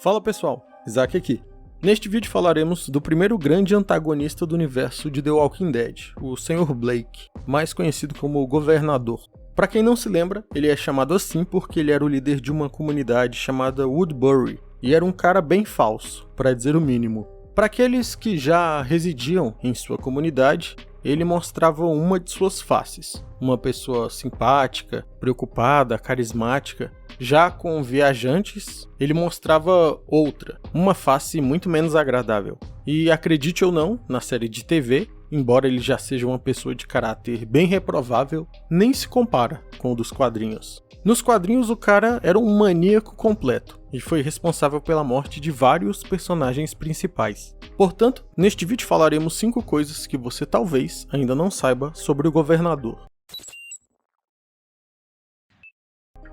Fala pessoal, Isaac aqui. Neste vídeo falaremos do primeiro grande antagonista do universo de The Walking Dead, o Sr. Blake, mais conhecido como o Governador. Para quem não se lembra, ele é chamado assim porque ele era o líder de uma comunidade chamada Woodbury, e era um cara bem falso, para dizer o mínimo. Para aqueles que já residiam em sua comunidade, ele mostrava uma de suas faces, uma pessoa simpática, preocupada, carismática. Já com viajantes, ele mostrava outra, uma face muito menos agradável. E acredite ou não, na série de TV, embora ele já seja uma pessoa de caráter bem reprovável, nem se compara com o dos quadrinhos. Nos quadrinhos o cara era um maníaco completo e foi responsável pela morte de vários personagens principais. Portanto, neste vídeo falaremos 5 coisas que você talvez ainda não saiba sobre o Governador.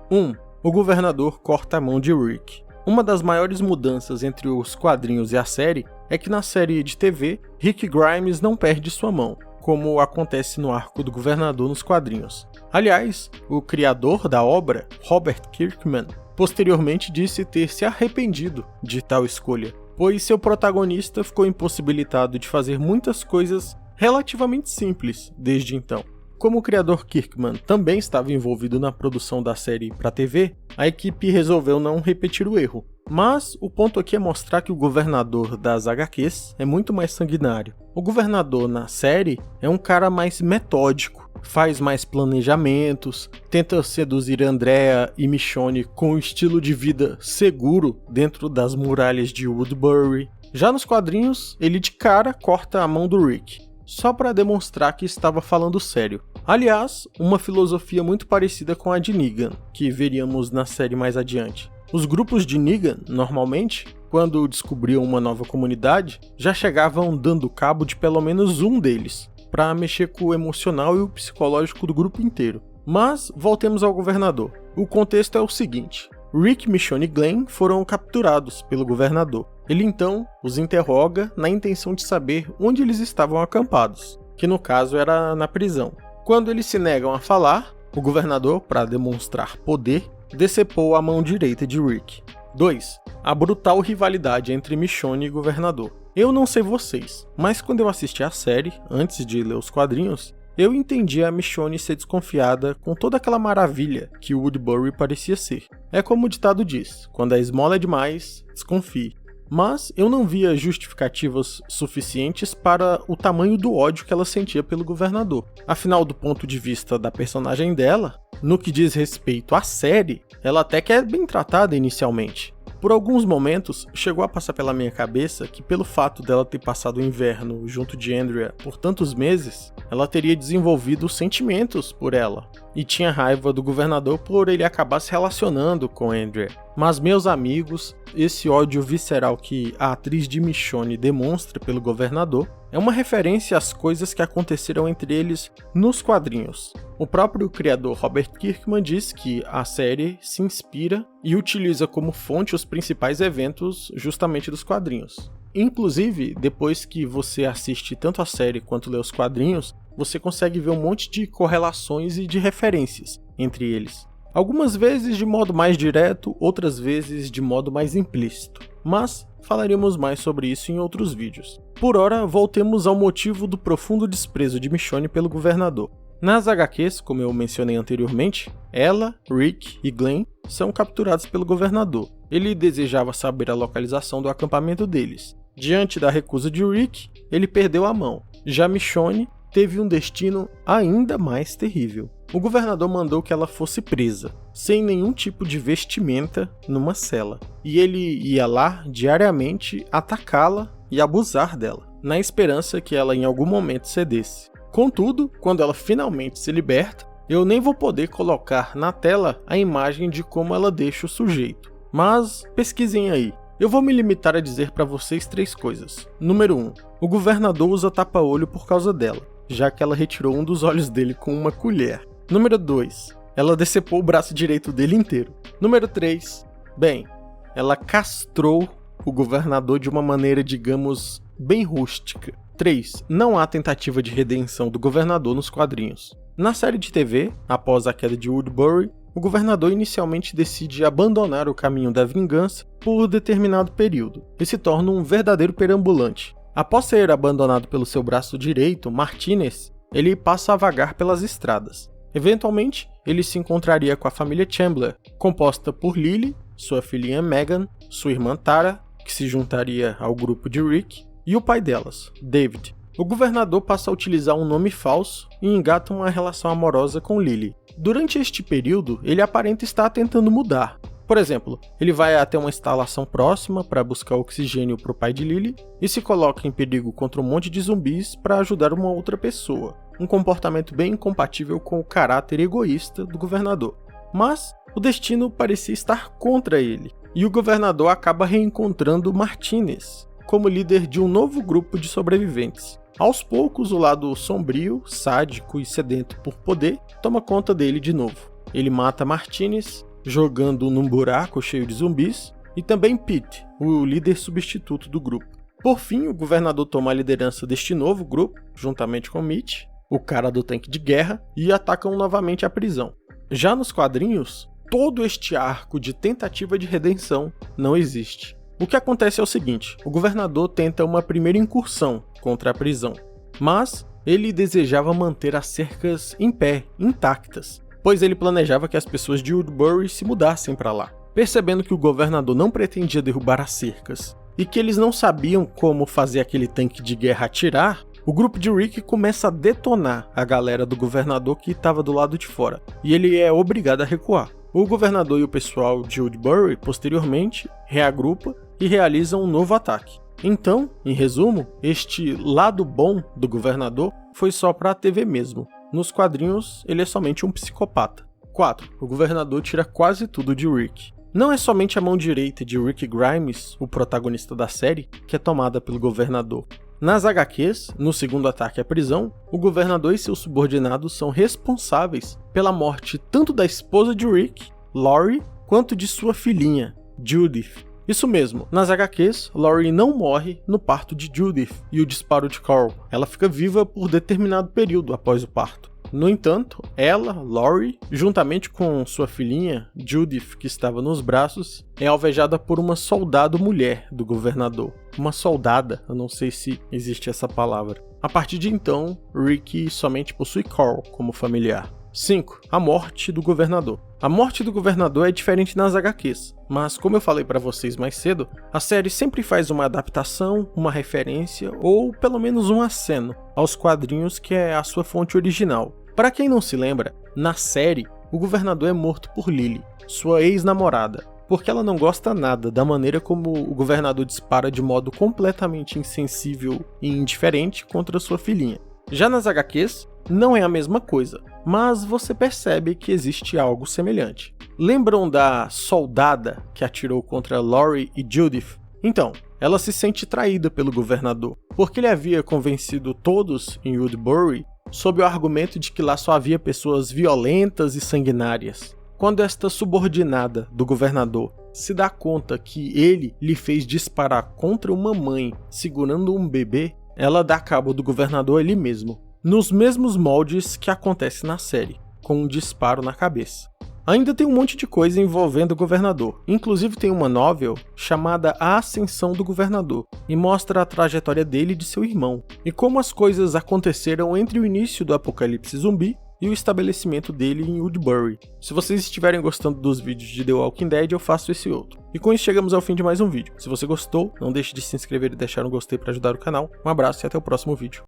1. O Governador corta a mão de Rick. Uma das maiores mudanças entre os quadrinhos e a série é que na série de TV, Rick Grimes não perde sua mão, como acontece no arco do Governador nos quadrinhos. Aliás, o criador da obra, Robert Kirkman, posteriormente disse ter se arrependido de tal escolha, pois seu protagonista ficou impossibilitado de fazer muitas coisas relativamente simples desde então. Como o criador Kirkman também estava envolvido na produção da série para TV, a equipe resolveu não repetir o erro. Mas o ponto aqui é mostrar que o Governador das HQs é muito mais sanguinário. O Governador na série é um cara mais metódico, faz mais planejamentos, tenta seduzir Andrea e Michonne com um estilo de vida seguro dentro das muralhas de Woodbury. Já nos quadrinhos, ele de cara corta a mão do Rick, só para demonstrar que estava falando sério. Aliás, uma filosofia muito parecida com a de Negan, que veríamos na série mais adiante. Os grupos de Negan, normalmente, quando descobriam uma nova comunidade, já chegavam dando cabo de pelo menos um deles, para mexer com o emocional e o psicológico do grupo inteiro. Mas voltemos ao Governador. O contexto é o seguinte: Rick, Michonne e Glenn foram capturados pelo Governador. Ele então os interroga na intenção de saber onde eles estavam acampados, que no caso era na prisão. Quando eles se negam a falar, o Governador, para demonstrar poder, decepou a mão direita de Rick. 2. A brutal rivalidade entre Michonne e Governador. Eu não sei vocês, mas quando eu assisti a série, antes de ler os quadrinhos, eu entendi a Michonne ser desconfiada com toda aquela maravilha que Woodbury parecia ser. É como o ditado diz: quando a esmola é demais, desconfie. Mas eu não via justificativas suficientes para o tamanho do ódio que ela sentia pelo Governador. Afinal, do ponto de vista da personagem dela, no que diz respeito à série, ela até que é bem tratada inicialmente. Por alguns momentos, chegou a passar pela minha cabeça que pelo fato dela ter passado o inverno junto de Andrea por tantos meses, ela teria desenvolvido sentimentos por ela, e tinha raiva do Governador por ele acabar se relacionando com Andrea. Mas meus amigos, esse ódio visceral que a atriz de Michonne demonstra pelo Governador é uma referência às coisas que aconteceram entre eles nos quadrinhos. O próprio criador Robert Kirkman diz que a série se inspira e utiliza como fonte os principais eventos justamente dos quadrinhos. Inclusive, depois que você assiste tanto a série quanto lê os quadrinhos, você consegue ver um monte de correlações e de referências entre eles. Algumas vezes de modo mais direto, outras vezes de modo mais implícito. Mas falaremos mais sobre isso em outros vídeos. Por ora, voltemos ao motivo do profundo desprezo de Michonne pelo Governador. Nas HQs, como eu mencionei anteriormente, ela, Rick e Glenn são capturados pelo Governador. Ele desejava saber a localização do acampamento deles. Diante da recusa de Rick, ele perdeu a mão. Já Michonne teve um destino ainda mais terrível. O Governador mandou que ela fosse presa, sem nenhum tipo de vestimenta, numa cela. E ele ia lá diariamente atacá-la e abusar dela, na esperança que ela em algum momento cedesse. Contudo, quando ela finalmente se liberta, eu nem vou poder colocar na tela a imagem de como ela deixa o sujeito. Mas pesquisem aí. Eu vou me limitar a dizer para vocês 3 coisas. Número 1. O Governador usa tapa-olho por causa dela, já que ela retirou um dos olhos dele com uma colher. Número 2. Ela decepou o braço direito dele inteiro. Número 3. Bem, ela castrou o Governador de uma maneira, digamos, bem rústica. 3. Não há tentativa de redenção do Governador nos quadrinhos. Na série de TV, após a queda de Woodbury, o governador inicialmente decide abandonar o caminho da vingança por determinado período e se torna um verdadeiro perambulante. Após ser abandonado pelo seu braço direito, Martinez, ele passa a vagar pelas estradas. Eventualmente, ele se encontraria com a família Chandler, composta por Lily, sua filhinha Megan, sua irmã Tara, que se juntaria ao grupo de Rick, e o pai delas, David. O governador passa a utilizar um nome falso e engata uma relação amorosa com Lily. Durante este período, ele aparenta estar tentando mudar. Por exemplo, ele vai até uma instalação próxima para buscar oxigênio para o pai de Lily e se coloca em perigo contra um monte de zumbis para ajudar uma outra pessoa. Um comportamento bem incompatível com o caráter egoísta do governador. Mas o destino parecia estar contra ele, e o governador acaba reencontrando Martinez como líder de um novo grupo de sobreviventes. Aos poucos, o lado sombrio, sádico e sedento por poder toma conta dele de novo. Ele mata Martinez, jogando num buraco cheio de zumbis, e também Pete, o líder substituto do grupo. Por fim, o governador toma a liderança deste novo grupo, juntamente com Mitch, o cara do tanque de guerra, e atacam novamente a prisão. Já nos quadrinhos, todo este arco de tentativa de redenção não existe. O que acontece é o seguinte: o governador tenta uma primeira incursão contra a prisão, mas ele desejava manter as cercas em pé, intactas, pois ele planejava que as pessoas de Woodbury se mudassem para lá. Percebendo que o governador não pretendia derrubar as cercas e que eles não sabiam como fazer aquele tanque de guerra atirar, o grupo de Rick começa a detonar a galera do governador que estava do lado de fora, e ele é obrigado a recuar. O governador e o pessoal de Woodbury, posteriormente, reagrupa e realizam um novo ataque. Então, em resumo, este lado bom do governador foi só para a TV mesmo. Nos quadrinhos, ele é somente um psicopata. 4. O governador tira quase tudo de Rick. Não é somente a mão direita de Rick Grimes, o protagonista da série, que é tomada pelo governador. Nas HQs, no segundo ataque à prisão, o governador e seus subordinados são responsáveis pela morte tanto da esposa de Rick, Lori, quanto de sua filhinha, Judith. Isso mesmo, nas HQs, Lori não morre no parto de Judith e o disparo de Carl. Ela fica viva por determinado período após o parto. No entanto, ela, Lori, juntamente com sua filhinha, Judith, que estava nos braços, é alvejada por uma soldado mulher do governador. Uma soldada, eu não sei se existe essa palavra. A partir de então, Rick somente possui Carl como familiar. 5. A morte do governador. A morte do governador é diferente nas HQs, mas como eu falei para vocês mais cedo, a série sempre faz uma adaptação, uma referência ou pelo menos um aceno aos quadrinhos que é a sua fonte original. Para quem não se lembra, na série, o governador é morto por Lily, sua ex-namorada, porque ela não gosta nada da maneira como o governador dispara de modo completamente insensível e indiferente contra sua filhinha. Já nas HQs, não é a mesma coisa, mas você percebe que existe algo semelhante. Lembram da soldada que atirou contra Lori e Judith? Então, ela se sente traída pelo governador, porque ele havia convencido todos em Woodbury sob o argumento de que lá só havia pessoas violentas e sanguinárias. Quando esta subordinada do governador se dá conta que ele lhe fez disparar contra uma mãe segurando um bebê, ela dá cabo do governador ali mesmo, nos mesmos moldes que acontece na série, com um disparo na cabeça. Ainda tem um monte de coisa envolvendo o governador, inclusive tem uma novel chamada A Ascensão do Governador, e mostra a trajetória dele e de seu irmão, e como as coisas aconteceram entre o início do apocalipse zumbi e o estabelecimento dele em Woodbury. Se vocês estiverem gostando dos vídeos de The Walking Dead, eu faço esse outro. E com isso chegamos ao fim de mais um vídeo. Se você gostou, não deixe de se inscrever e deixar um gostei para ajudar o canal. Um abraço e até o próximo vídeo.